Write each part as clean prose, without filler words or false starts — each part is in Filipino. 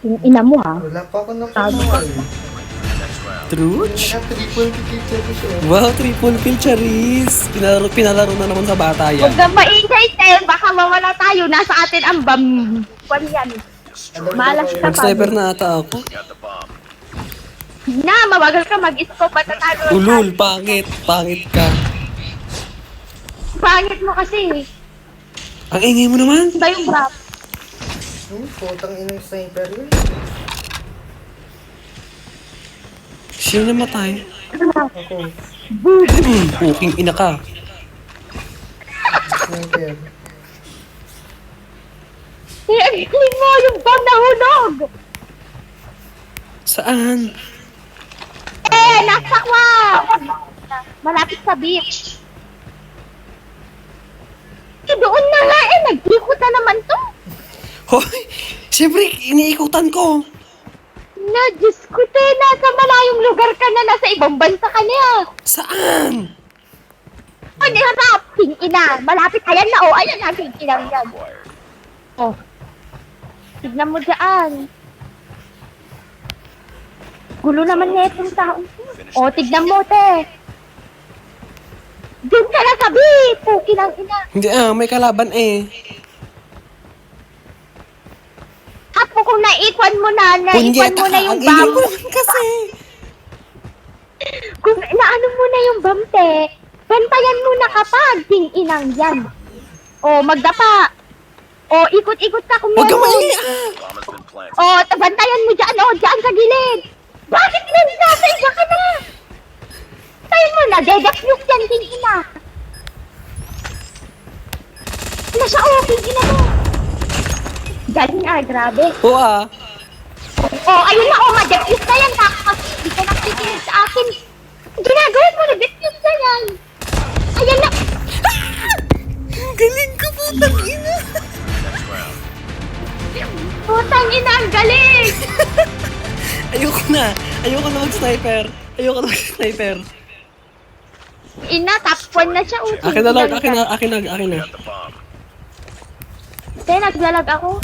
Yung ina mo ha. Wala pa ako nakuha eh. Truch? Triple kill ko siya. Wow, triple kill, Charis. Pinalaro na naman sa bata yan. Huwag na maingay tayo, baka mawala tayo. Nasa atin ang bam. Kwan yan. Malas ka pa. Mag-sniper na ata ako. Na, mabagal ka mag-scope at tatalo. Ulul, pangit. Pangit ka. Pangit mo kasi. Ang ingay mo naman. Ba yung bam? Putang inang sniper yun. Sino namatay? Ako. Puking ina ka. Sniper. Galing mo yung bam na hulog. Saan? Nasa kwa. Malapit sa beach. Doon na nga nag-ikot na naman to. Hoy! Siyempre, iniikutan ko. Na, Diyos ko te, nasa malayong lugar ka na, nasa ibang bansa ka niya. Saan? Ano yung harap? Tingina, malapit, ayan na, ayan na, tingina yan. Oh, tignan mo dyan. Gulo naman na itong taong. Oh, tignan mo, te. Doon ka na sabi, pukin ang ina. Hindi may kalaban eh. Apo kung naikwan mo na Punyeta mo na ka, yung ang ingay bam. mo naman kasi. Kung naano mo na yung bam, te, bantayan mo na kapag tinginang yan. O, magdapa. O, ikot-ikot ka kung Huwag ka meron. maingay O, bantayan mo dyan, o, dyan sa gilid. Bakit nandasay ka na? Tayo mo na, dedefuse yan, tingina. Nasa tingina mo. Galing grabe. Oo O, ayun na, ma-defuse na yan, kasi hindi ka nakikinig sa akin. Ginagawin mo, na-defuse na yan. Ayan na. Galing ko, putang ina. Putang ina, ang galing. Ayoko na mag-sniper. Ina, top 1 na siya. Akin na, Lord. Akin na. Te, naglalag ako.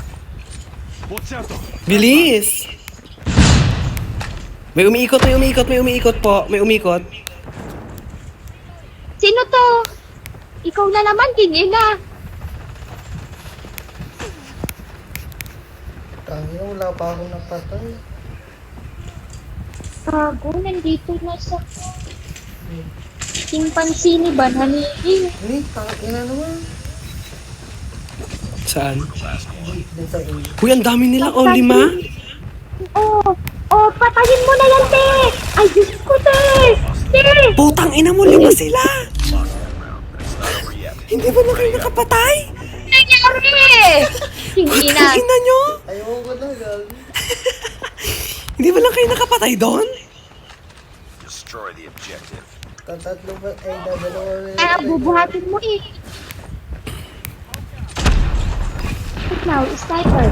Bilis! May umiikot po. May umikot. Sino to? Ikaw na naman, ina. Tangina, wala pa akong napatay. Gago, nandito na sa... Chimpanzini ba? Nanigil. Tangina naman. Saan? Dito sa inyo. Uy, ang dami nila. 5. Patayin mo na yan, te! Ay, Diyos ko, te! Te! Putang ina mo, 5 sila! Hindi ba na kayo nakapatay? Nangyari! Hindi na. Putang ina nyo! Ayaw ko na, gagi. Hindi ba lang kayo nakapatay doon? Destroy the objective. Tatatlo ba? Ay, dadalawa rin. Kaya bubuhatin mo eh. Now, sniper.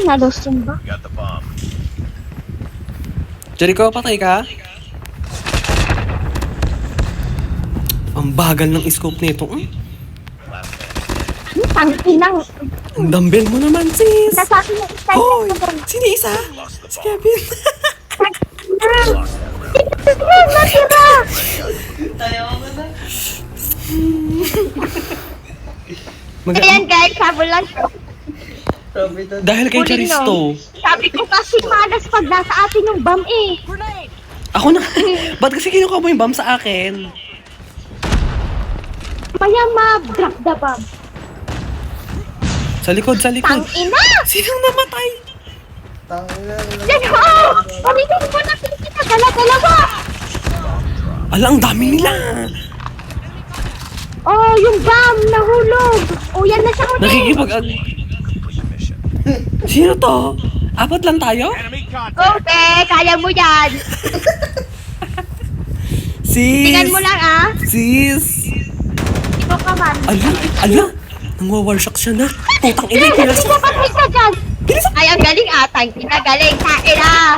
Nalos yun ba? Got the bomb. Jericho, patay ka? Ang bagal ng scope nito. Tangkinang. Ang dumbbell mo naman, sis! Nasa akin yung sniper. Hoy! Sino isa? Si Kevin. Natira! Ayan guys, habol lang. Dahil kay Huli, Charis no? to. Sabi ko kasi malas pag nasa atin yung bam eh. Ako na. Ba't kasi kinukuha mo yung bomb sa akin? Maya ma-drop the bomb. Sa likod. Tangina! Sinong namatay? Tangina. Yan o! Pamitin mo na kita, dala-dalawa! Ala, ang dami nila. Oh, yung bomb nahulog! Oh, yan na siya ulit! Nakikipag... Complete mission. Sino to? 4 lang tayo? Enemy contact. Go, te! Kaya mo yan! Sis! Tingnan mo lang ah! Sis! Ikaw ka man! Ala! Nangwa-warshock siya na. Putang ina, Hindi pilas. ka patay ka dyan! Ay, ang galing atang! Galing! Kain ah!